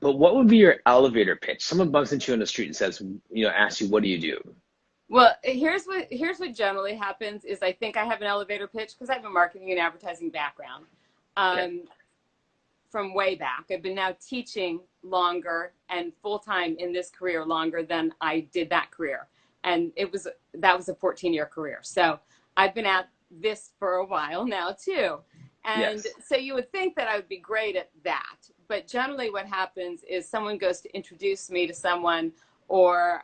But what would be your elevator pitch? Someone bumps into you on the street and says, asks you, what do you do? Well, here's what generally happens is I think I have an elevator pitch because I have a marketing and advertising background Okay. from way back. I've been now teaching longer and full-time in this career longer than I did that career. And that was a 14-year career. So I've been at this for a while now too. And Yes. so you would think that I would be great at that. But generally what happens is someone goes to introduce me to someone or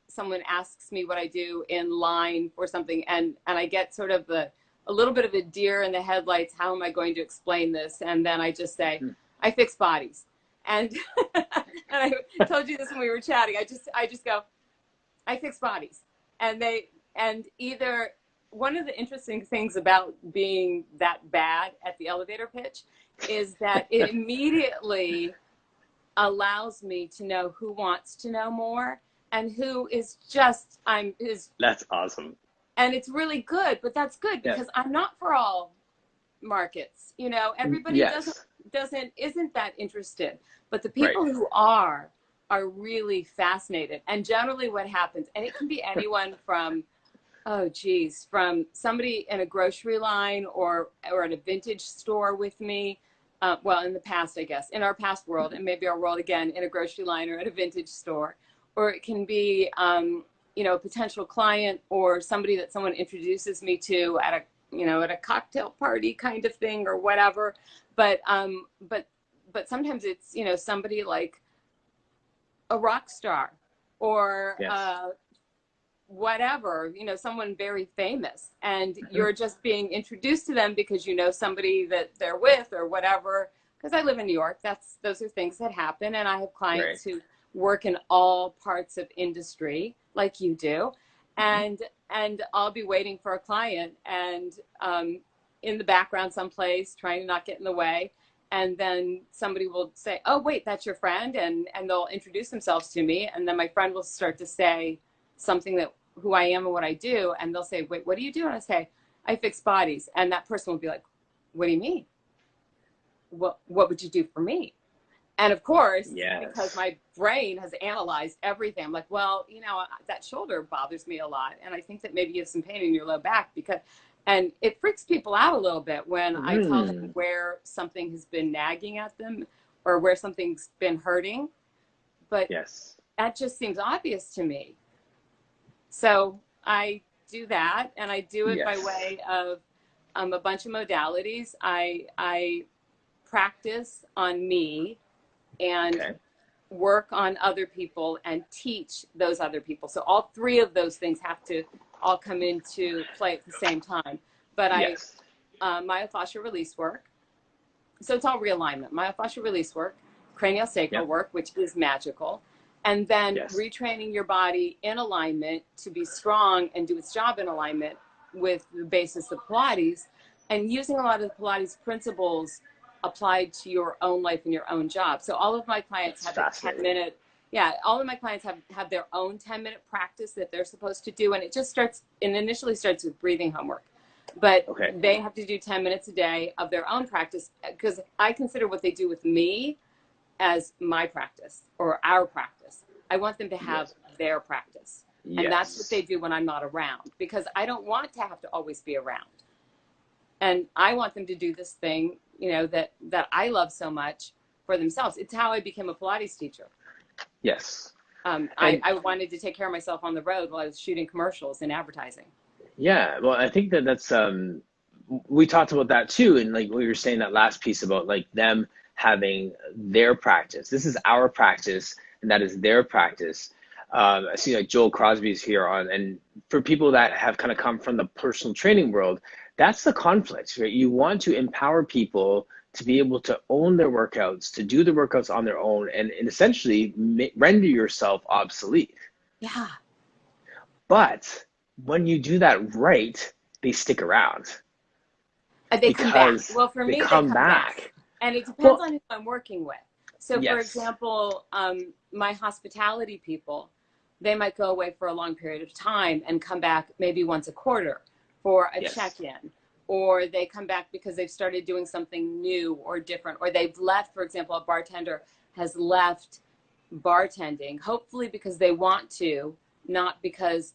someone asks me what I do in line or something. And I get sort of a little bit of a deer in the headlights. How am I going to explain this? And then I just say, I fix bodies. And, and I told you this when we were chatting. I just go, I fix bodies. And either one of the interesting things about being that bad at the elevator pitch is that it immediately allows me to know who wants to know more and who is just, That's awesome. and it's really good, but that's good Yeah. because I'm not for all markets. Everybody Yes. isn't that interested, but the Right. people who are really fascinated. And generally what happens, and it can be anyone from, from somebody in a grocery line or at a vintage store with me. Well, in the past, I guess, in our past world, and maybe our world again, in a grocery line or at a vintage store. Or it can be, a potential client or somebody that someone introduces me to at a cocktail party kind of thing or whatever. But sometimes it's, somebody like a rock star or Yes. whatever, someone very famous, and you're just being introduced to them because you know somebody that they're with or whatever. Because I live in New York, those are things that happen, and I have clients who work in all parts of industry like you do, and I'll be waiting for a client and in the background someplace trying to not get in the way. And then somebody will say, oh, wait, that's your friend. And they'll introduce themselves to me. And then my friend will start to say something that who I am and what I do. And they'll say, wait, what do you do? And I say, I fix bodies. And that person will be like, what do you mean? What would you do for me? And of course, because my brain has analyzed everything, I'm like, well, that shoulder bothers me a lot. And I think that maybe you have some pain in your low back and it freaks people out a little bit when I tell them where something has been nagging at them or where something's been hurting. But that just seems obvious to me. So I do that, and I do it by way of a bunch of modalities. I practice on me and work on other people and teach those other people. So all three of those things have to all come into play at the same time. But myofascial release work. So it's all realignment. Myofascial release work, cranial sacral work, which is magical. And then retraining your body in alignment to be strong and do its job in alignment with the basis of Pilates, and using a lot of the Pilates principles applied to your own life and your own job. So all of my clients have a 10-minute, all of my clients have their own 10-minute practice that they're supposed to do. And it initially starts with breathing homework, but they have to do 10 minutes a day of their own practice, because I consider what they do with me as my practice or our practice. I want them to have their practice. And that's what they do when I'm not around, because I don't want to have to always be around. And I want them to do this thing, that I love so much for themselves. It's how I became a Pilates teacher. Yes. I wanted to take care of myself on the road while I was shooting commercials and advertising. Yeah. Well, I think that's, we talked about that too. And like we were saying that last piece about like them having their practice. This is our practice and that is their practice. I see like Joel Crosby's here on, and for people that have kind of come from the personal training world, that's the conflict, right? You want to empower people to be able to own their workouts, to do the workouts on their own, and essentially render yourself obsolete. Yeah. But when you do that right, they stick around. They come back. Well, for me, they come back. And it depends on who I'm working with. So, for example, my hospitality people, they might go away for a long period of time and come back maybe once a quarter for a check-in. or they come back because they've started doing something new or different, or they've left. For example, a bartender has left bartending, hopefully because they want to, not because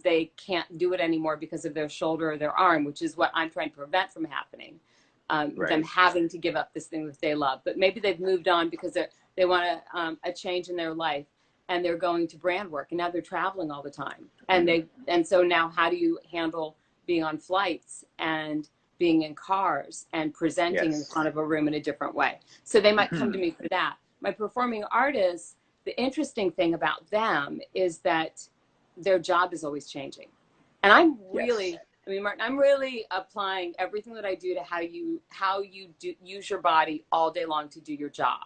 they can't do it anymore because of their shoulder or their arm, which is what I'm trying to prevent from happening. Them Right. having to give up this thing that they love, but maybe they've moved on because they want a change in their life, and they're going to brand work, and now they're traveling all the time, and so now how do you handle being on flights and being in cars and presenting in Yes. front of a room in a different way? So they might come to me for that. My performing artists, the interesting thing about them is that their job is always changing. And I'm Yes. really, I mean, Martin, I'm really applying everything that I do to how you do use your body all day long to do your job.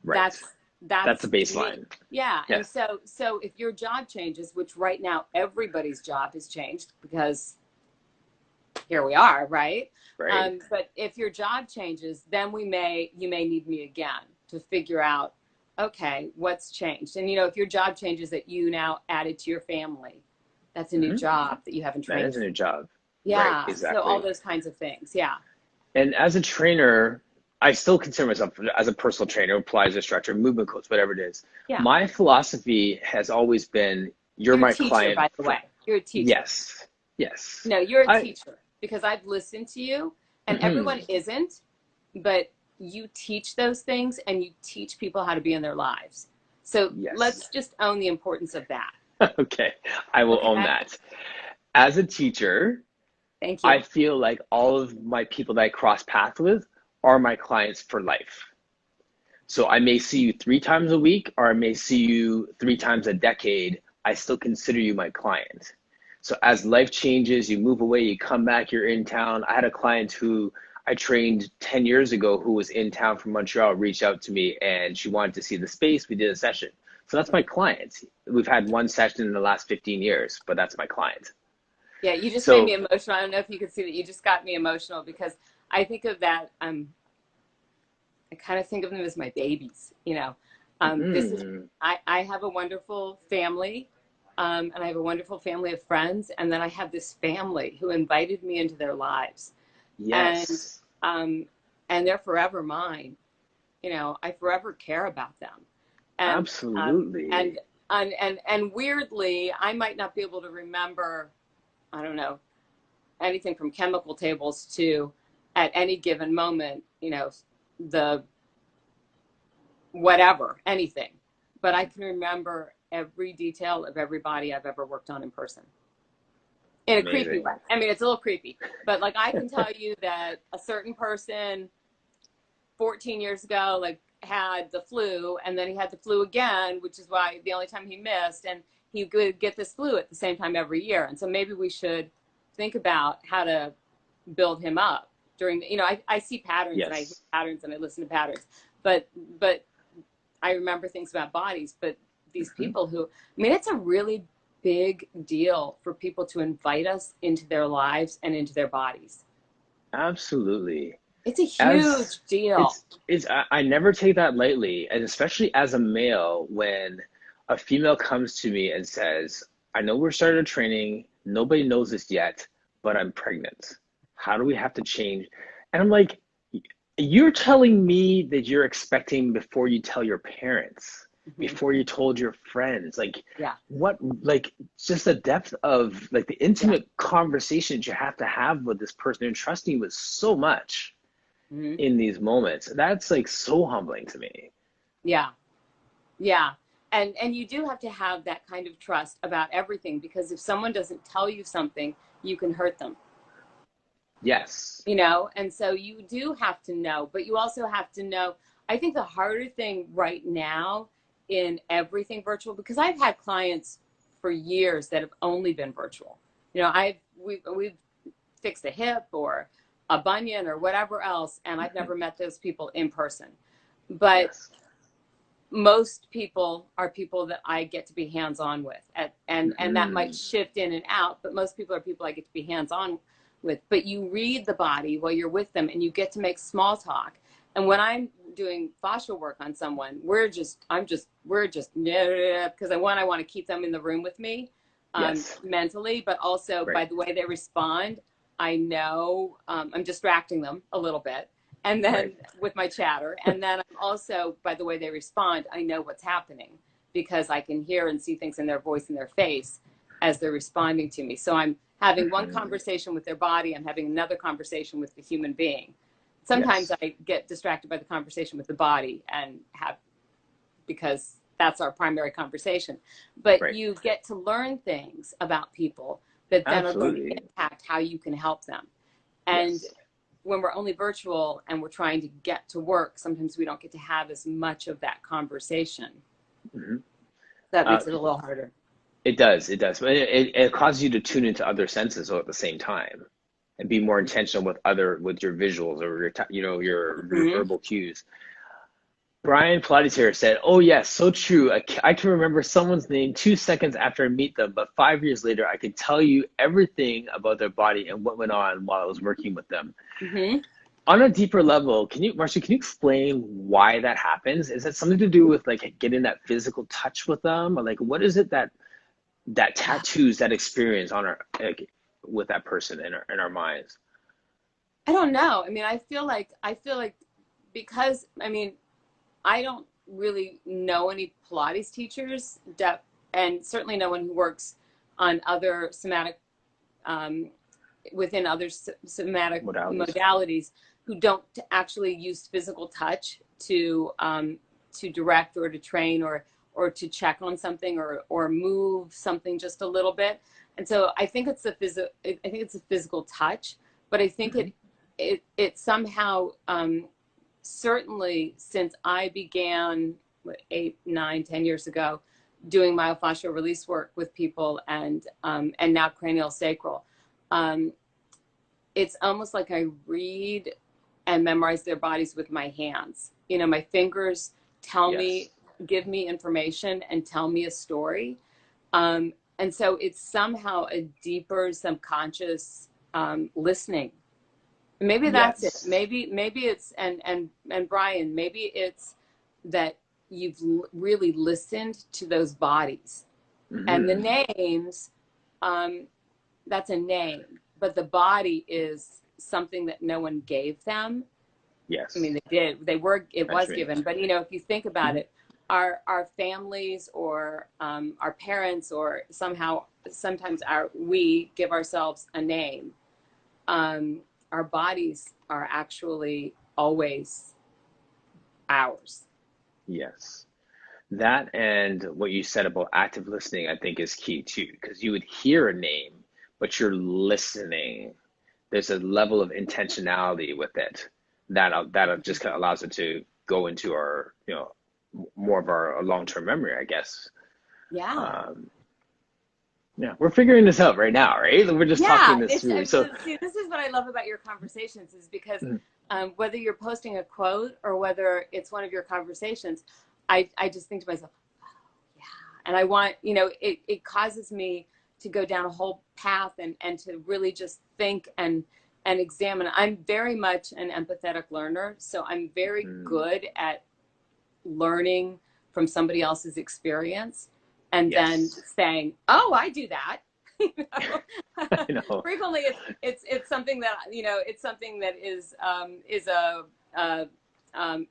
Right. That's That's a to me. baseline. Yeah. And Yes. so if your job changes, which right now everybody's job has changed because here we are, right? Right. But if your job changes, then you may need me again to figure out, okay, what's changed? And if your job changes that you now added to your family, that's a new job that you haven't That trained is a for. new job. Right. Yeah. So all Exactly. those kinds of things. Yeah. And as a trainer, I still consider myself as a personal trainer, Pilates instructor, movement coach, whatever it is. Yeah. My philosophy has always been, you're You're a my teacher, client. by the way. You're a teacher. Yes. Yes. No, you're a I, teacher because I've listened to you, and everyone mhm. isn't, but you teach those things and you teach people how to be in their lives. So Yes. let's just own the importance of that. Okay. I will own Okay. that. As a teacher, Thank I you. feel like all of my people that I cross paths with are my clients for life. So I may see you 3 times a week, or I may see you 3 times a decade. I still consider you my client. So as life changes, you move away, you come back, you're in town. I had a client who I trained 10 years ago who was in town from Montreal, reached out to me, and she wanted to see the space. We did a session. So that's my client. We've had one session in the last 15 years, but that's my client. Yeah, you just made me So, emotional. I don't know if you could see that. You just got me emotional because I think of that. I kind of think of them as my babies. This is mm, I have a wonderful family, and I have a wonderful family of friends, and then I have this family who invited me into their lives, and yes, um, and they're forever mine. I forever care about them, and um, absolutely. and and weirdly, I might not be able to remember. I don't know anything from chemical tables to at any given moment, the whatever, anything. But I can remember every detail of everybody I've ever worked on in person in a creepy way. Amazing. I mean, it's a little creepy, but like I can tell you that a certain person 14 years ago, like had the flu, and then he had the flu again, which is why the only time he missed, and he would get this flu at the same time every year. And so maybe we should think about how to build him up during I see patterns, and I hear Yes. patterns, and I listen to patterns, but I remember things about bodies. But these Mhm. people who, I mean, it's a really big deal for people to invite us into their lives and into their bodies. Absolutely. It's a As huge deal. I never take that lightly, and especially as a male, when a female comes to me and says, I know we're starting a training, nobody knows this yet, but I'm pregnant. How do we have to change? And I'm like, you're telling me that you're expecting before you tell your parents, Mhm. before you told your friends. Like, Yeah, what, like, just the depth of, like, the yeah. intimate conversations you have to have with this person and trusting you with so much Hmm. in these moments. That's like so humbling to me. Yeah, yeah. And you do have to have that kind of trust about everything, because if someone doesn't tell you something, you can hurt them. Yes. And so you do have to know, but you also have to know. I think the harder thing right now in everything virtual, because I've had clients for years that have only been virtual. We've fixed a hip or a bunion or whatever else, and I've never met those people in person. But Yes. most people are people that I get to be hands on with, and that might Hmm. shift in and out, but most people are people I get to be hands on with. But you read the body while you're with them, and you get to make small talk. And when I'm doing fascial work on someone, we're just because I want to keep them in the room with me, Yes. mentally, but also by Right. the way they respond. I know I'm distracting them a little bit, and then Right. with my chatter, and then I'm also, by the way they respond, I know what's happening because I can hear and see things in their voice and their face as they're responding to me. So I'm having one Hmm. conversation with their body, I'm having another conversation with the human being. Sometimes Yes. I get distracted by the conversation with the body and have, because that's our primary conversation. But Right. you get to learn things about people that then are going to Absolutely. impact how you can help them. And Yes. when we're only virtual and we're trying to get to work, sometimes we don't get to have as much of that conversation. Hmm. That Uh, makes it a little harder. it does. It does. But it causes you to tune into other senses all at the same time and be more intentional with with your visuals or your Mm-hmm. verbal cues. Brian Pilates here said, "Oh yes, so true. I can remember someone's name 2 seconds after I meet them, but 5 years later, I can tell you everything about their body and what went on while I was working with them." Mm-hmm. On a deeper level, Marcia, can you explain why that happens? Is that something to do with like getting that physical touch with them, or like what is it that tattoos that experience on our like, with that person in our minds? I don't know. I mean, I feel like because I mean, I don't really know any Pilates teachers, and certainly no one who works on other somatic, um, within other somatic Modalities. modalities who don't actually use physical touch to direct or to train or to check on something or move something just a little bit. And so I think it's a physical touch, but I think Hmm. it somehow certainly since I began 8, 9, 10 years ago doing myofascial release work with people and now cranial sacral, um, it's almost like I read and memorize their bodies with my hands. You know, my fingers tell Yes. me, give me information and tell me a story. And so it's somehow a deeper subconscious listening. Maybe that's it. Yes. Maybe it's and Brian, maybe it's that you've really listened to those bodies and the Hmm. names. Um, that's a name, but the body is something that no one gave them. I mean, Yes. they did. It was Measurement. given, but you know, if you think about Hmm. it, our families or our parents or somehow sometimes we give ourselves a name. Um, our bodies are actually always ours. Yes. That and what you said about active listening, I think is key too, because you would hear a name, but you're listening. There's a level of intentionality with it that just kind of allows it to go into our, more of our long-term memory, I guess. Yeah. Um, yeah, we're figuring this out right now, right? We're just talking Yeah, this through. So, see, this is what I love about your conversations is because mm, whether you're posting a quote or whether it's one of your conversations, I just think to myself, yeah, and I want, you know, it causes me to go down a whole path and to really just think and examine. I'm very much an empathetic learner, so I'm very mm, good at learning from somebody else's experience and then yes, saying, "Oh, I do that." You know? I know. Frequently, it's something that you know it's something that is a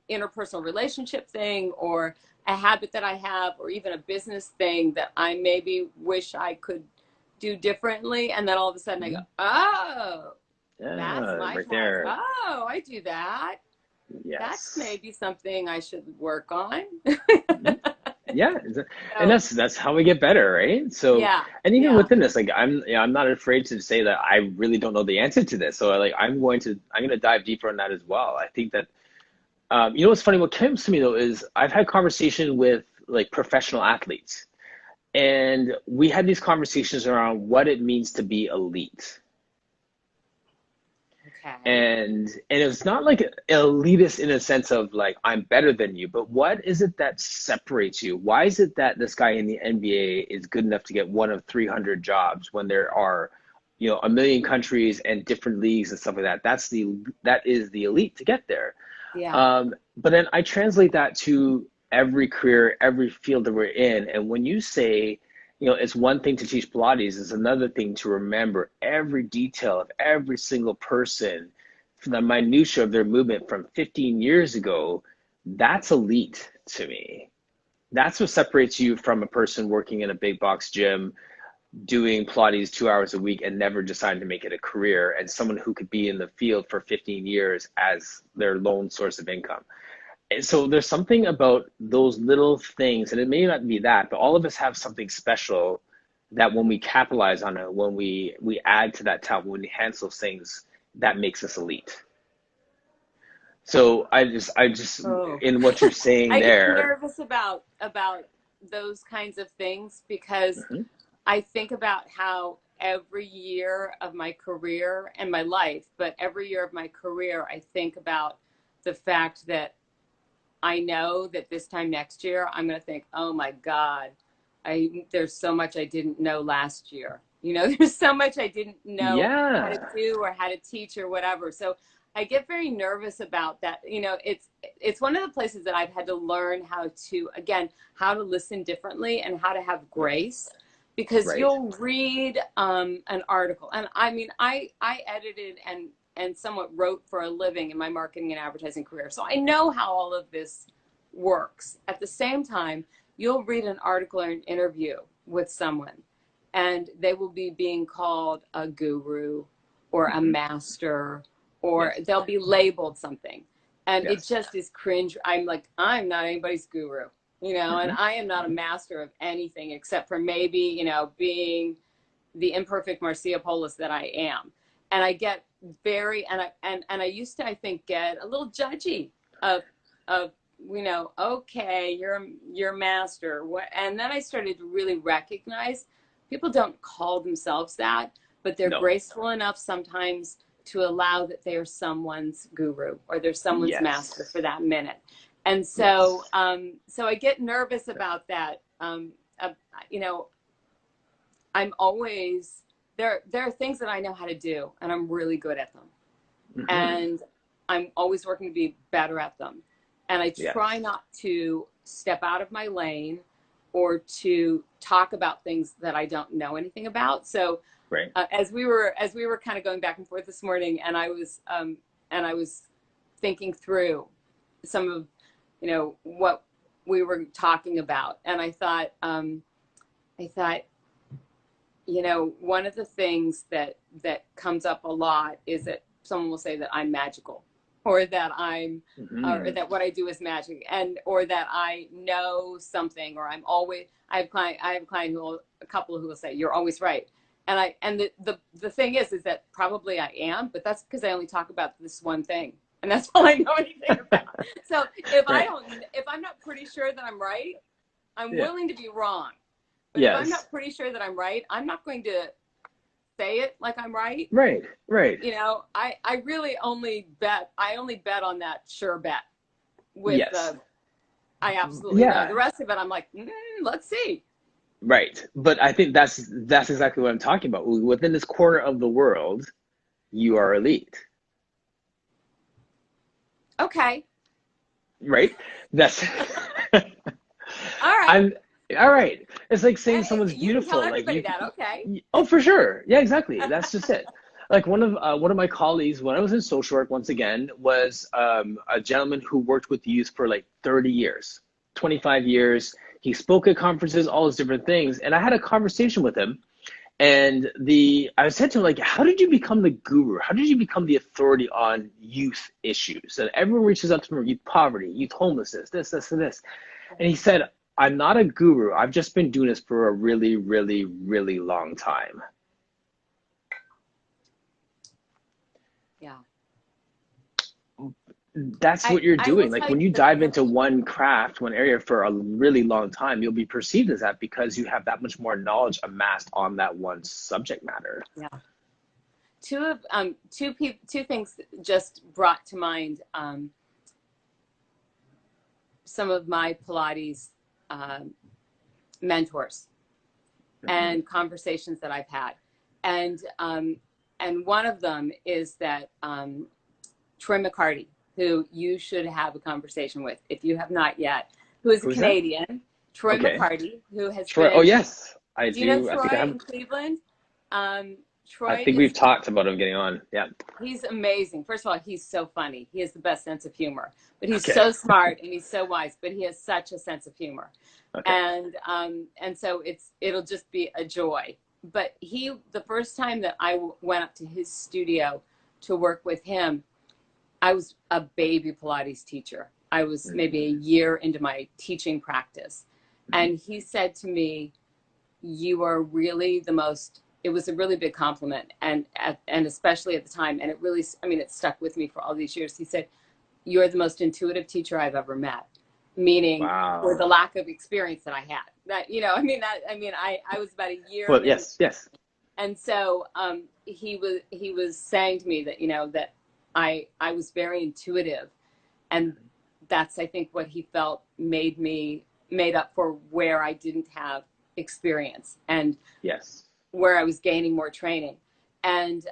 interpersonal relationship thing or a habit that I have or even a business thing that I maybe wish I could do differently, and then all of a sudden I go, Mhm. "Oh, that's Yeah, my right task. there. Oh, I do that. That's Yes. maybe something I should work on." Mhm. Yeah, and So that's how we get better, right? So, yeah, and even yeah, within this, like I'm not afraid to say that I really don't know the answer to this. So, like, I'm going to dive deeper on that as well. I think that what's funny? What comes to me though is I've had conversation with like professional athletes, and we had these conversations around what it means to be elite. okay, And it's not like elitist in a sense of like I'm better than you, but what is it that separates you? Why is it that this guy in the NBA is good enough to get one of 300 jobs when there are, a million countries and different leagues and stuff like that? That is the elite to get there. yeah, But then I translate that to every career, every field that we're in, and when you say You know, it's one thing to teach Pilates, it's another thing to remember every detail of every single person, from the minutia of their movement from 15 years ago. That's elite to me. That's what separates you from a person working in a big box gym, doing Pilates 2 hours a week and never deciding to make it a career, and someone who could be in the field for 15 years as their lone source of income. And so there's something about those little things, and it may not be that, but all of us have something special that when we capitalize on it, when we add to that talent, when we enhance those things, that makes us elite. So I just Oh. in what you're saying I get there. nervous about those kinds of things because Mhm. I think about how every year of my career and my life, but every year of my career, I think about the fact that I know that this time next year, I'm going to think, oh my God, there's so much I didn't know last year. You know, there's so much I didn't know how to Yeah, do or how to teach or whatever. So I get very nervous about that. You know, it's one of the places that I've had to learn how to, again, how to listen differently and how to have grace, because right. you'll read an article, and I mean, I edited and somewhat wrote for a living in my marketing and advertising career. So I know how all of this works. At the same time, you'll read an article or an interview with someone, and they will be being called a guru or a Hmm. master, or Yes, they'll be labeled something. And it yes. just is cringe. I'm like, I'm not anybody's guru, you know, and Hmm. I am not a master of anything except for maybe, you know, being the imperfect Marcia Polas that I am. And I get very, and I used to, I think, get a little judgy of, you know, okay, you're a master. And then I started to really recognize people don't call themselves that, but they're No. graceful enough sometimes to allow that they are someone's guru or they're someone's master Yes. for that minute. And so, Yes. so I get nervous about that. Uh, you know, I'm always there are things that I know how to do and I'm really good at them. Hmm. And I'm always working to be better at them. And I try Yes. not to step out of my lane or to talk about things that I don't know anything about. So Right. as we were kind of going back and forth this morning, and I was thinking through some of, you know, what we were talking about, and I thought, you know, one of the things that comes up a lot is that someone will say that I'm magical, or that or Hmm. that what I do is magic, and or that I know something, or I'm always. I have a client a couple who will say you're always right, and the thing is that probably I am, but that's because I only talk about this one thing, and that's all I know anything about. So Right. if I'm not pretty sure that I'm right, I'm Yeah. willing to be wrong. But if I'm Yes. not pretty sure that I'm right, I'm not going to say it like I'm right. Right. Right. You know, I really only bet on that sure bet with Yes. I absolutely know. The Yeah. rest of it, I'm like, let's see. Right. But I think that's exactly what I'm talking about. Within this corner of the world, you are elite. Okay. Right? That's All right. I'm all right. It's like saying And someone's you can tell beautiful. Like everybody that. Okay. oh, for sure. Yeah, exactly. That's just it. Like one of my colleagues when I was in social work once again was a gentleman who worked with youth for like 30 years, 25 years. He spoke at conferences, all those different things, and I had a conversation with him. And I said to him, like, how did you become the guru? How did you become the authority on youth issues? And everyone reaches out to me, youth poverty, youth homelessness, this, and this. And he said, I'm not a guru. I've just been doing this for a really, really, really long time. Yeah. That's what you're I will doing. Like tell you when you that dive into one craft, one area for a really long time, you'll be perceived as that because you have that much more knowledge amassed on that one subject matter. yeah. Two things just brought to mind some of my Pilates um, mentors Hmm. and conversations that I've had. And one of them is that Troy McCarty, who you should have a conversation with if you have not yet, who is a Who's that? Canadian, Troy Okay. McCarty, who has Troy. Oh, been yes. I Do you know do. I think I Troy have. in Cleveland? Um, I Troy think we've is, talked about him getting on. Yeah. he's amazing. First of all, he's so funny. He has the best sense of humor, but he's Okay. so smart and he's so wise, but he has such a sense of humor. Okay. And so it'll just be a joy. But the first time that I went up to his studio to work with him, I was a baby Pilates teacher. I was maybe a year into my teaching practice. Mm-hmm. And he said to me, you are really the most, it was a really big compliment. And especially at the time, and it really, I mean, it stuck with me for all these years. He said, you're the most intuitive teacher I've ever met, meaning for Wow. the lack of experience that I had. That, I was about a year Well, in. yes, yes. And so he was saying to me that, that I was very intuitive. And that's, I think, what he felt made up for where I didn't have experience and Yes. where I was gaining more training. And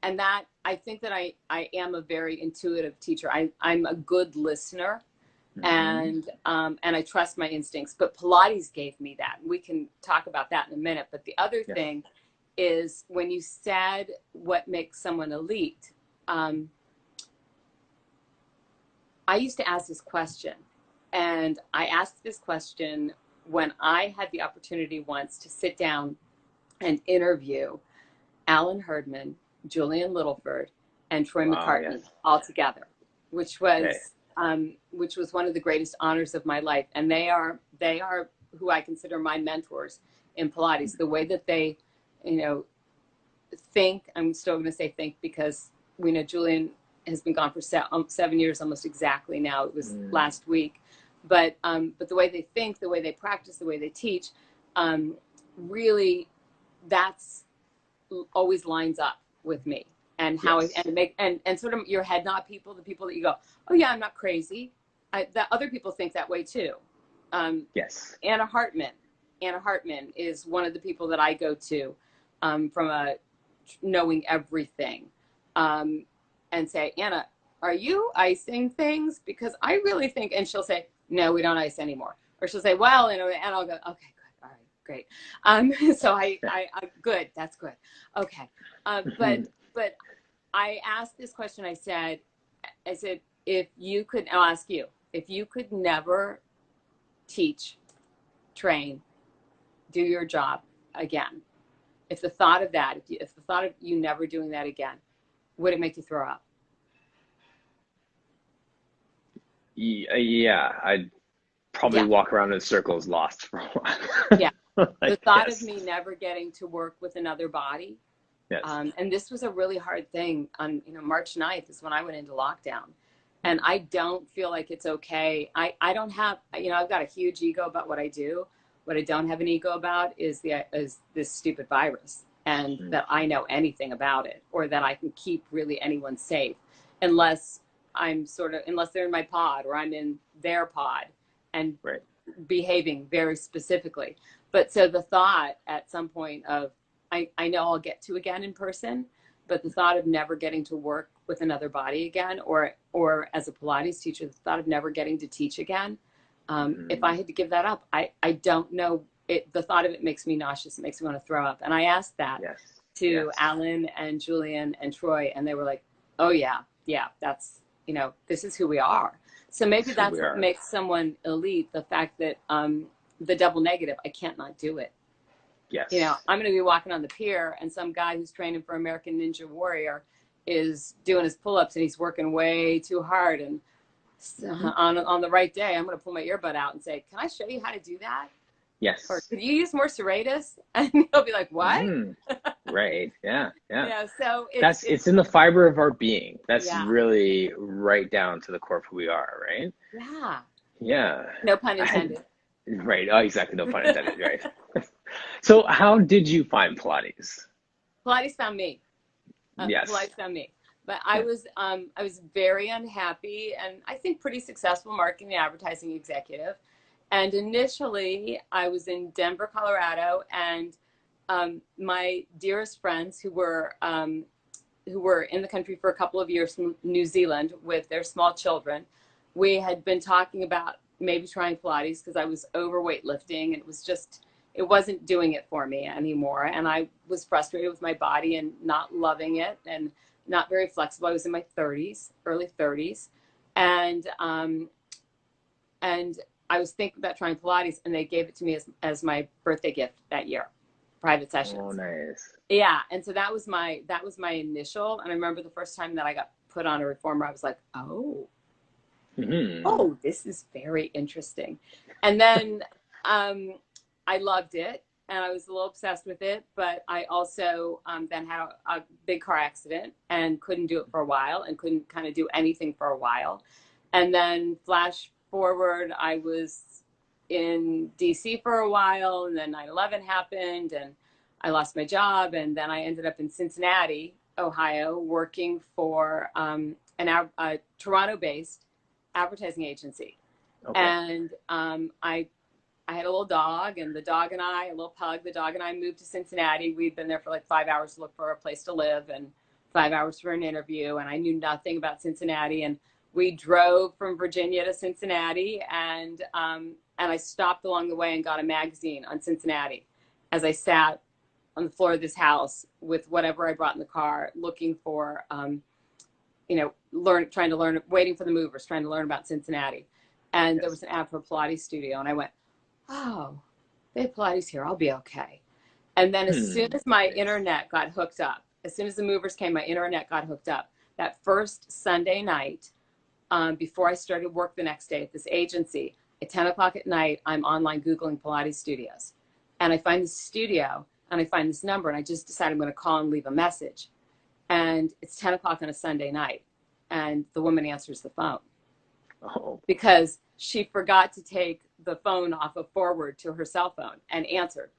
that, I think that I am a very intuitive teacher. I'm a good listener, Mm-hmm. and I trust my instincts. But Pilates gave me that. We can talk about that in a minute. But the other Yes. thing is, when you said what makes someone elite, I used to ask this question, and I asked this question when I had the opportunity once to sit down and interview Alan Herdman, Julian Littleford, and Troy Wow. Yes. McCartney all together, which Okay. was one of the greatest honors of my life. And they are who I consider my mentors in Pilates. The way that they, you know, think. I'm still going to say think, because we know Julian has been gone for 7 years, almost exactly now. It was Mm. last week, but the way they think, the way they practice, the way they teach, really, that's always lines up with me. And how Yes. and sort of your head nod people, the people that you go, oh yeah, I'm not crazy. That other people think that way too. Um, Yes. Anna Hartman. Anna Hartman is one of the people that I go to, from a knowing everything, and say, Anna, are you icing things? Because I really think, and she'll say, no, we don't ice anymore. Or she'll say, well, and I'll go, okay, good, all right, great. So I good, that's good. Okay. But I asked this question. I said, if you could, I'll ask you, if you could never teach, train, do your job again, if the thought of that, if the thought of you never doing that again, would it make you throw up? Yeah. I'd probably Yeah. walk around in circles, lost for a while. Yeah. The Like, thought of yes. me never getting to work with another body. Yes. And this was a really hard thing. On March 9th is when I went into lockdown. And I don't feel like it's okay. I don't have, I've got a huge ego about what I do. What I don't have an ego about is this stupid virus, and Mm. that I know anything about it, or that I can keep really anyone safe, unless unless they're in my pod or I'm in their pod and Right. behaving very specifically. But so the thought at some point of, I know I'll get to again in person, but the thought of never getting to work with another body again, or as a Pilates teacher, the thought of never getting to teach again, if I Mm. had to give that up, I don't know. The thought of it makes me nauseous. It makes me want to throw up. And I asked that Yes. to Yes. Alan and Julian and Troy, and they were like, oh yeah, yeah, that's, this is who we are. So This maybe is who we that's what are. makes someone elite, the fact that, the double negative, I can't not do it. Yes. I'm going to be walking on the pier, and some guy who's training for American Ninja Warrior is doing his pull-ups, and he's working way too hard. And Hmm. on the right day, I'm going to pull my earbud out and say, can I show you how to do that? Or Yes. could you use more serratus? And he'll be like, what? Mm. Right. Yeah. Yeah. So It's in the fiber of our being. That's yeah, really right down to the core of who we are, right? yeah. Yeah. No pun I had, intended. right. Oh, exactly. No pun intended. Right. So, how did you find Pilates? Pilates found me. Yes. Pilates found me. But Yeah. I was very unhappy, and I think pretty successful marketing and advertising executive. And initially, I was in Denver, Colorado, and my dearest friends who were in the country for a couple of years from New Zealand with their small children, we had been talking about maybe trying Pilates, because I was overweight lifting, and it was just, it wasn't doing it for me anymore. And I was frustrated with my body and not loving it and not very flexible. I was in my 30s, early 30s. And and I was thinking about trying Pilates, and they gave it to me as my birthday gift that year, private Oh, sessions. nice. Yeah, and so that was my initial. And I remember the first time that I got put on a reformer, I was like, Hmm. oh, this is very interesting. And then um, I loved it, and I was a little obsessed with it. But I also then had a big car accident and couldn't do it for a while, and couldn't kind of do anything for a while. And then flash forward, I was in DC for a while, and then 9/11 happened, and I lost my job, and then I ended up in Cincinnati, Ohio, working for a Toronto-based advertising agency. Okay. And I had a little dog, and the dog and I, a little pug, the dog and I moved to Cincinnati. We'd been there for like 5 hours to look for a place to live and 5 hours for an interview. And I knew nothing about Cincinnati. And we drove from Virginia to Cincinnati, and I stopped along the way and got a magazine on Cincinnati as I sat on the floor of this house with whatever I brought in the car, looking for, trying to learn, waiting for the movers, trying to learn about Cincinnati. And there Yes. was an ad for a Pilates studio, and I went, oh, they have Pilates here. I'll be okay. And then as soon Hmm. as my Nice. internet got hooked up, as soon as the movers came, my internet got hooked up. That first Sunday night, before I started work the next day at this agency, at 10 o'clock at night, I'm online Googling Pilates studios. And I find this studio, and I find this number, and I just decided I'm going to call and leave a message. And it's 10 o'clock on a Sunday night, and the woman answers the phone Oh, because she forgot to take the phone off of forward to her cell phone and answered.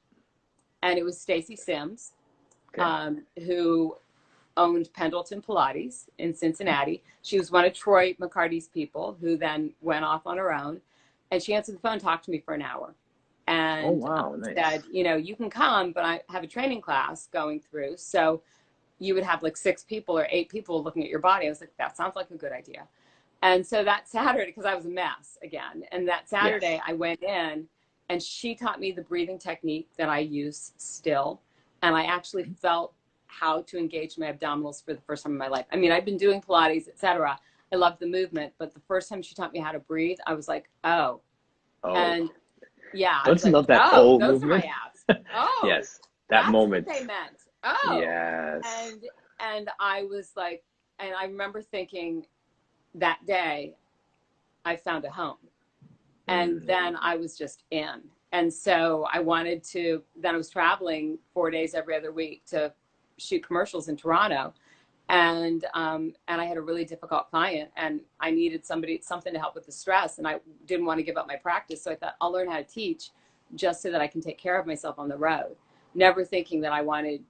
And it was Stacy Sims, okay. who owned Pendleton Pilates in Cincinnati. She was one of Troy McCarty's people, who then went off on her own. And she answered the phone, talked to me for an hour, Oh, and wow. said, Nice. you can come, but I have a training class going through. So you would have like 6 people or 8 people looking at your body. I was like, that sounds like a good idea. And so that Saturday, because I was a mess again, and that Yes. Saturday I went in, and she taught me the breathing technique that I use still. And I actually felt how to engage my abdominals for the first time in my life. I mean, I've been doing Pilates, etc. I love the movement, but the first time she taught me how to breathe, I was like, oh. Oh, And yeah, I was don't you like, love that oh, oh those are my movement? abs. Oh, Yes. That that's what moment. they meant. Oh. Yes. And I was like, and I remember thinking that day, I found a home. And Hmm. then I was just in. And so I wanted to, then I was traveling 4 days every other week to shoot commercials in Toronto. And I had a really difficult client, and I needed something to help with the stress. And I didn't want to give up my practice. So I thought, I'll learn how to teach just so that I can take care of myself on the road. Never thinking that I wanted,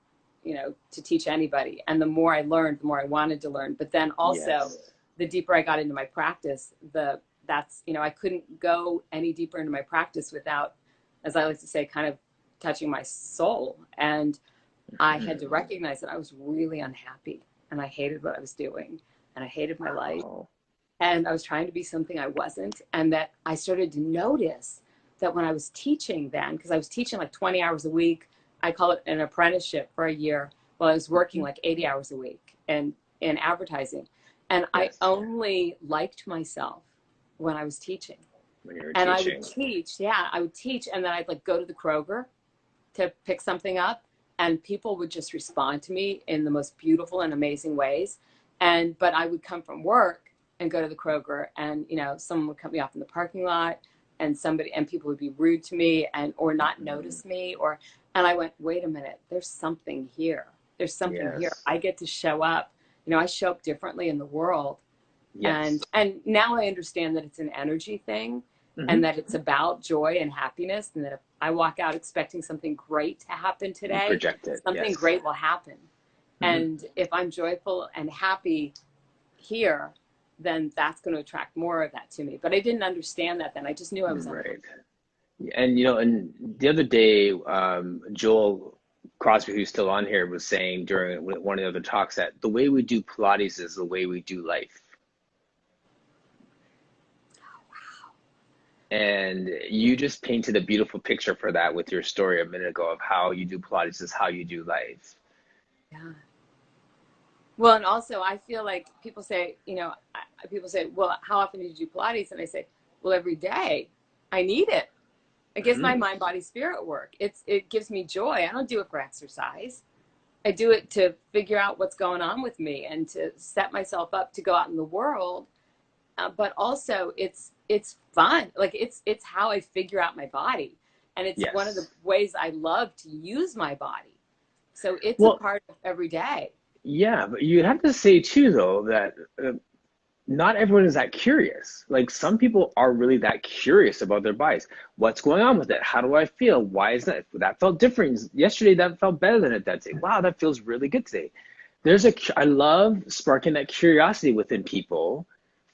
to teach anybody. And the more I learned, the more I wanted to learn. But then also, Yes. the deeper I got into my practice, I couldn't go any deeper into my practice without, as I like to say, kind of touching my soul. And I had to Hmm. recognize that I was really unhappy, and I hated what I was doing, and I hated my life, Oh. and I was trying to be something I wasn't. And that I started to notice that when I was teaching then, because I was teaching like 20 hours a week, I call it an apprenticeship for a year, while I was working Mhm. like 80 hours a week and in advertising. And I Yes. only liked myself when I was teaching. When you were And I would teaching. teach, yeah, I would teach, and then I'd like go to the Kroger to pick something up, and people would just respond to me in the most beautiful and amazing ways. But I would come from work and go to the Kroger, and someone would cut me off in the parking lot, and people would be rude to me or not Hmm. notice me, and I went, wait a minute, there's something here. There's something here. Yes. I get to show up. I show up differently in the world. Yes. And now I understand that it's an energy thing, and Hmm. that it's about joy and happiness, and that if I walk out expecting something great to happen You today, project it. something Yes. great will happen. Hmm. And if I'm joyful and happy here, then that's going to attract more of that to me. But I didn't understand that then. I just knew I was unhappy. Right. And and the other day, Joel Crosby, who's still on here, was saying during one of the other talks that the way we do Pilates is the way we do life. And you just painted a beautiful picture for that with your story a minute ago of how you do Pilates is how you do life. Yeah. Well, and also I feel like people say, people say, well, how often do you do Pilates? And I say, well, every day. I need it. It gives my Mm, mind, body, spirit work. It gives me joy. I don't do it for exercise. I do it to figure out what's going on with me and to set myself up to go out in the world. But also it's fun. Like it's how I figure out my body. And it's one of the yes. ways I love to use my body. So it's a Well, part of every day. yeah, but you'd have to say too, though, that not everyone is that curious. Like some people are really that curious about their bodies. What's going on with it? How do I feel? Why is that felt different yesterday? That felt better than it that day. Wow, that feels really good today. I love sparking that curiosity within people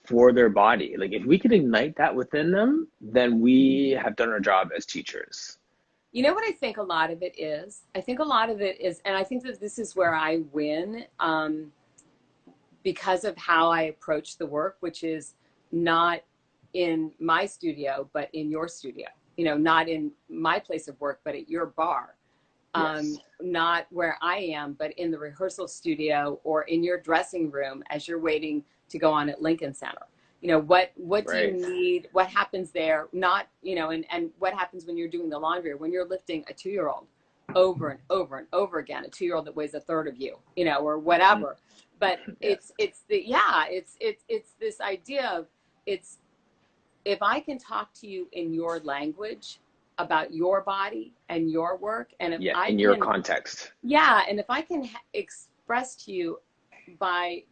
for their body. Like if we could ignite that within them, then we have done our job as teachers. You know what I think a lot of it is? I think a lot of it is, and I think that this is where I win, because of how I approach the work, which is not in my studio, but in your studio. Not in my place of work, but at your bar. Yes. Not where I am, but in the rehearsal studio or in your dressing room as you're waiting to go on at Lincoln Center. What do you Right. need? What happens there? Not, and what happens when you're doing the laundry, when you're lifting a 2-year-old over and over and over again, a 2-year-old that weighs a third of you, or Hmm. whatever. But Yes. it's this idea of, it's, if I can talk to you in your language about your body and your work, and if Yeah. I In your can, context. yeah, and if I can express to you by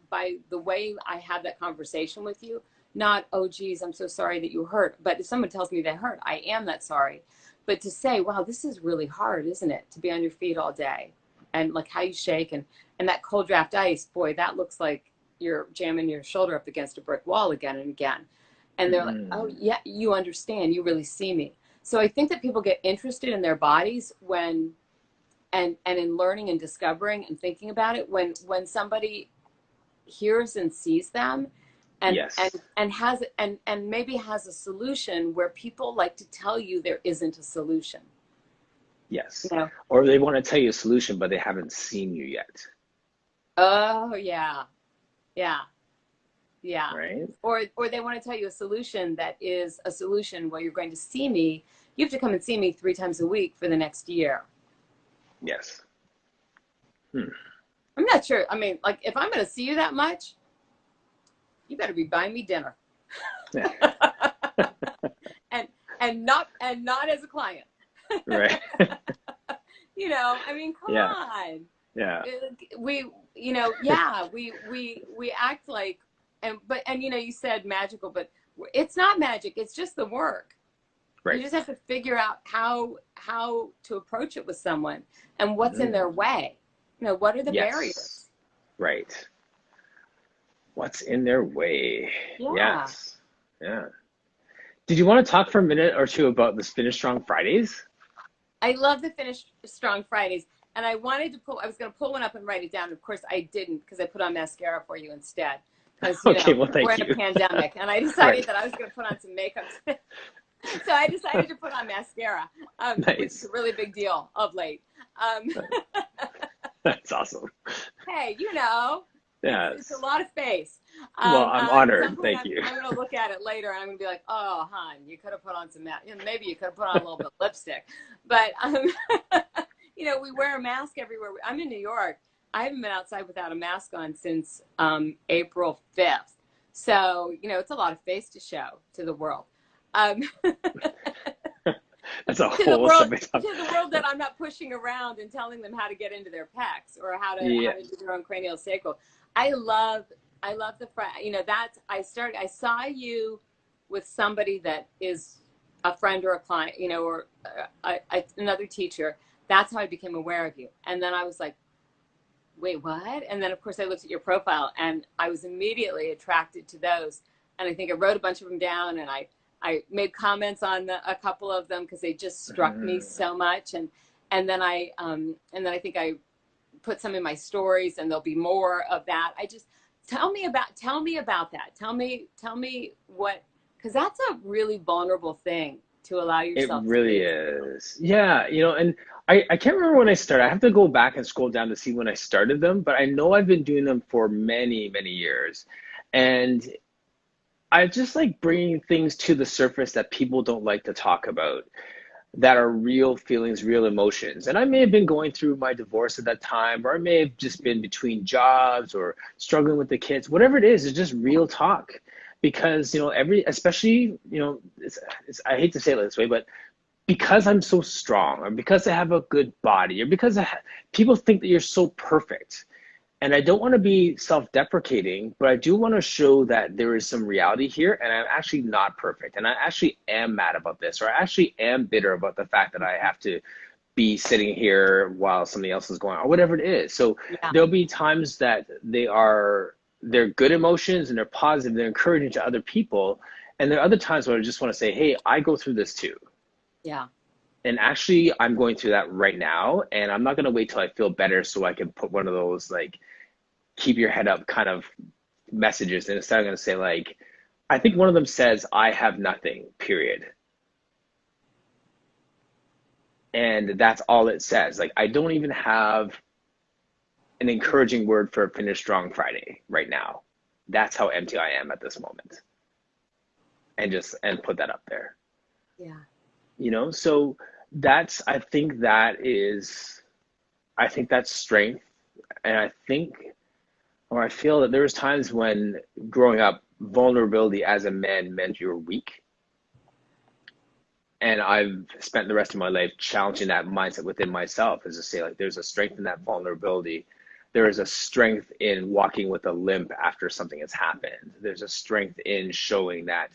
the way I have that conversation with you, not, oh geez, I'm so sorry that you hurt, but if someone tells me they hurt, I am that sorry. But to say, wow, this is really hard, isn't it, to be on your feet all day, and like how you shake, and that cold draft ice, boy, that looks like you're jamming your shoulder up against a brick wall again and again. And they're like, oh Mm. yeah, you understand, you really see me. So I think that people get interested in their bodies when, and in learning and discovering and thinking about it, when somebody hears and sees them, and and Yes. and has, and maybe has a solution where people like to tell you there isn't a solution. Yes. you know Or they want to tell you a solution, but they haven't seen you yet. oh yeah, yeah, yeah. Right? Or they want to tell you a solution that is a solution where you're going to see me, you have to come and see me 3 times a week for the next year. Yes. Hmm. I'm not sure. I mean, like, if I'm going to see you that much, you better be buying me dinner. Yeah. and and not as a client. Right. I mean, come Yeah. on. Yeah. We, yeah, we act like, and you said magical, but it's not magic. It's just the work. You Right. just have to figure out how to approach it with someone, and what's in Mm. their way. What are the Yes. barriers? Right. What's in their way? Yeah. Yes. Yeah. Did you want to talk for a minute or two about this Finish Strong Fridays? I love the Finish Strong Fridays. And I was going to pull one up and write it down. Of course, I didn't, because I put on mascara for you instead. Because, Okay, well, we're thank in a you. pandemic. And I Right. decided that I was going to put on some makeup. So I decided to put on mascara, which is Nice. a really big deal of late. Um, That's awesome. hey, it's a Yes. lot of face. Well, I'm At some honored. point, Thank I'm, you. I'm going to look at it later, and I'm going to be like, oh, hon, you could have put on some maybe you could have put on a little bit of lipstick. But, we wear a mask everywhere. I'm in New York. I haven't been outside without a mask on since April 5th. So, it's a lot of face to show to the world. To That's a the whole world, subject. to the world that I'm not pushing around and telling them how to get into their pecs, or how Yeah. to do their own cranial sacral. I love the I saw you with somebody that is a friend or a client, or another teacher. That's how I became aware of you. And then I was like, wait, what? And then of course I looked at your profile, and I was immediately attracted to those. And I think I wrote a bunch of them down, and I made comments on a couple of them because they just struck me Mhm. so much. And then I think I put some in my stories, and there'll be more of that. I just, tell me about that. Tell me Because that's a really vulnerable thing to allow It yourself to really be. is. Yeah, and I can't remember when I started. I have to go back and scroll down to see when I started them, but I know I've been doing them for many, many years. And I just like bringing things to the surface that people don't like to talk about, that are real feelings, real emotions. And I may have been going through my divorce at that time, or I may have just been between jobs or struggling with the kids. Whatever it is, it's just real talk. Because, especially, I hate to say it this way, but because I'm so strong, or because I have a good body, or because people think that you're so perfect. And I don't want to be self-deprecating, but I do want to show that there is some reality here, and I'm actually not perfect. And I actually am mad about this, or I actually am bitter about the fact that I have to be sitting here while something else is going on, or whatever it is. So Yeah. there'll be times that they're good emotions and they're positive, they're encouraging to other people. And there are other times where I just want to say, hey, I go through this too. Yeah. And actually, I'm going through that right now, and I'm not going to wait till I feel better so I can put one of those like keep your head up kind of messages. And instead, I'm going to say like, I think one of them says, I have nothing, period. And that's all it says. Like, I don't even have an encouraging word for Finish Strong Friday right now. That's how empty I am at this moment. And put that up there. Yeah. So that's, I think that's strength. And I feel that there was times when growing up, vulnerability as a man meant you were weak. And I've spent the rest of my life challenging that mindset within myself, is to say like there's a strength in that vulnerability. There is a strength in walking with a limp after something has happened. There's a strength in showing that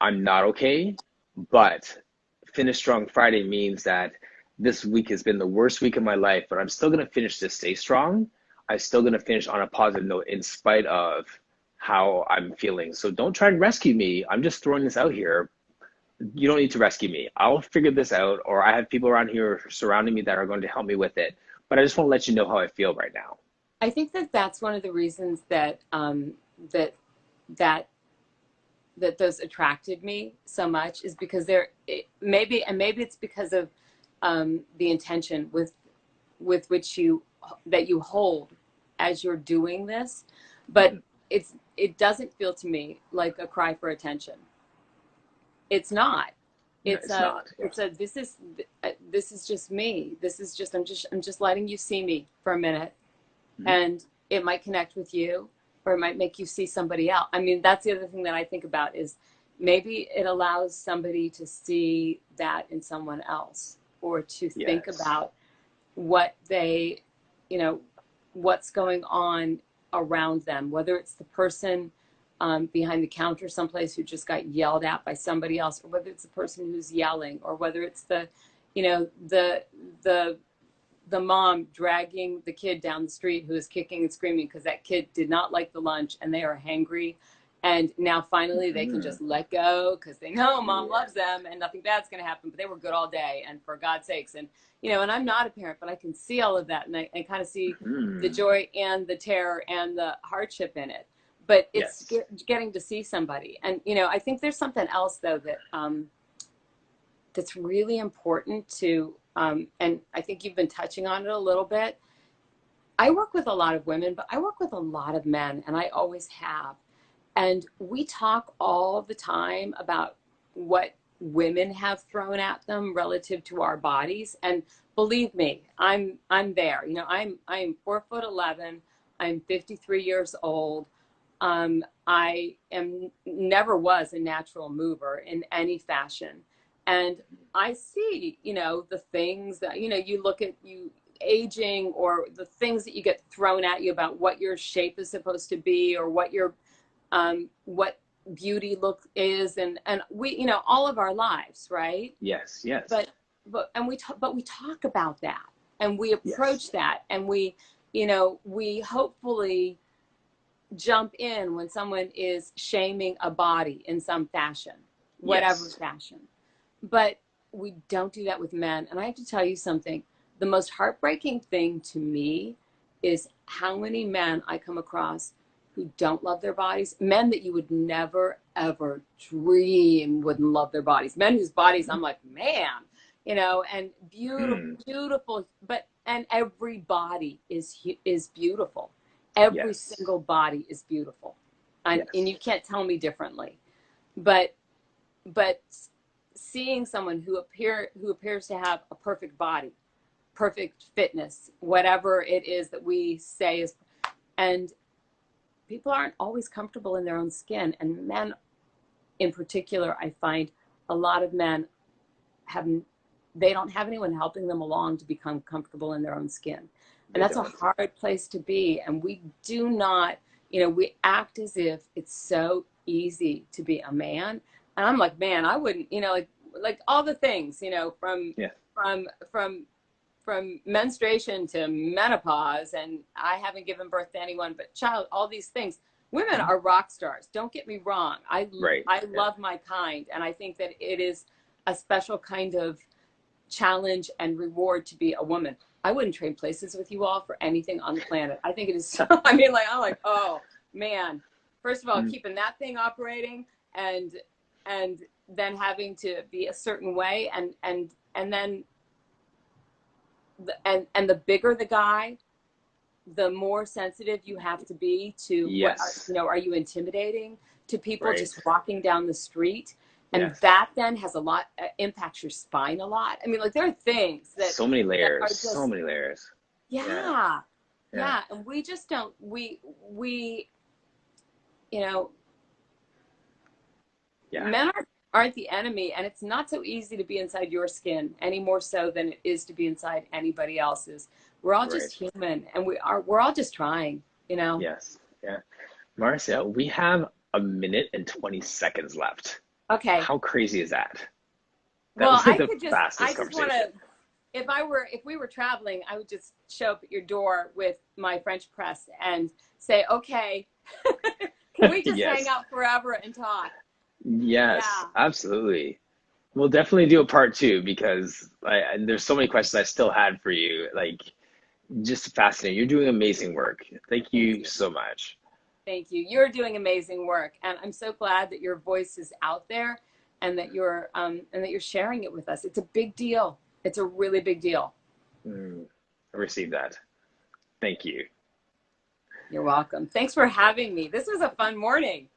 I'm not okay, but Finish Strong Friday means that this week has been the worst week of my life, but I'm still going to finish this stay strong. I'm still going to finish on a positive note in spite of how I'm feeling. So don't try and rescue me. I'm just throwing this out here. You don't need to rescue me. I'll figure this out, or I have people around here surrounding me that are going to help me with it. But I just want to let you know how I feel right now. I think that that's one of the reasons that that that that those attracted me so much, is because maybe it's because of the intention with which you hold as you're doing this, but Mm-hmm. it doesn't feel to me like a cry for attention. It's not. No, it's not. Yeah. This is just me. I'm just letting you see me for a minute, Mm-hmm. and it might connect with you, or it might make you see somebody else. I mean, that's the other thing that I think about, is maybe it allows somebody to see that in someone else, or to think Yes. about what they, you know, what's going on around them, whether it's the person behind the counter someplace who just got yelled at by somebody else, or whether it's the person who's yelling, or whether it's the, you know, the mom dragging the kid down the street who is kicking and screaming because that kid did not like the lunch and they are hangry. And now finally they can Mm-hmm. just let go because they know mom Yeah. loves them and nothing bad's going to happen, but they were good all day. And for God's sakes, and, you know, and I'm not a parent, but I can see all of that. And I kind of see the Mm-hmm. joy and the terror and the hardship in it. But it's Yes. getting to see somebody. And, you know, I think there's something else, though, that that's really important to, and I think you've been touching on it a little bit. I work with a lot of women, but I work with a lot of men, and I always have. And we talk all the time about what women have thrown at them relative to our bodies. And believe me, I'm there. You know, I'm 4'11". I'm 53 years old. I am never was a natural mover in any fashion. And I see, you know, the things that, you know, you look at you aging, or the things that you get thrown at you about what your shape is supposed to be, or what beauty look is. And we, you know, all of our lives, right? Yes. Yes. But, but we talk about that, and we Yes. approach that, and we, you know, we hopefully jump in when someone is shaming a body in some fashion, whatever Yes. fashion. But we don't do that with men. And I have to tell you something. The most heartbreaking thing to me is how many men I come across who don't love their bodies, men that you would never, ever dream wouldn't love their bodies. Men whose bodies I'm like, man, you know, and beautiful, Mm, beautiful, but, and every body is beautiful. Every yes. single body is beautiful. And Yes. you can't tell me differently. But, but seeing someone who appears to have a perfect body, perfect fitness, whatever it is that we say is, and people aren't always comfortable in their own skin. And men in particular, I find a lot of men have, they don't have anyone helping them along to become comfortable in their own skin. And They that's a don't. hard place to be. And we do not, you know, we act as if it's so easy to be a man. And I'm like, man, I wouldn't, you know, like all the things, you know, Yeah. from, from, from menstruation to menopause, and I haven't given birth to anyone but child, all these things. Women Mhm. are rock stars. Don't get me wrong. Right. I Yeah. love my kind, and I think that it is a special kind of challenge and reward to be a woman. I wouldn't trade places with you all for anything on the planet. I think it is so, I mean, like, I'm like, oh man, first of all, Mm, keeping that thing operating, and, and then having to be a certain way, and then, and the bigger the guy, the more sensitive you have to be to what, yes. you know, are you intimidating to people Right. just walking down the street? And Yes. that then has a lot, impacts your spine a lot. I mean, like there are things So many that layers. are So just, many layers. Yeah. yeah, Yeah. yeah. And we just don't, you know, Yeah. men aren't the enemy, and it's not so easy to be inside your skin any more so than it is to be inside anybody else's. We're all Right. just human, and we're all just trying, you know. Yes. Yeah. Marcia, we have a minute and 20 seconds left. Okay. How crazy is that? That Well, was like the I fastest just want conversation. to, if we were traveling, I would just show up at your door with my French press and say, okay, can we just hang Yes. out forever and talk? Yes, Yeah. absolutely. We'll definitely do a part two because and there's so many questions I still had for you. Like, just fascinating. You're doing amazing work. Thank Thank you you. so much. Thank you. You're doing amazing work, and I'm so glad that your voice is out there, and that you're sharing it with us. It's a big deal. It's a really big deal. Mm, I received that. Thank you. You're welcome. Thanks for having me. This was a fun morning.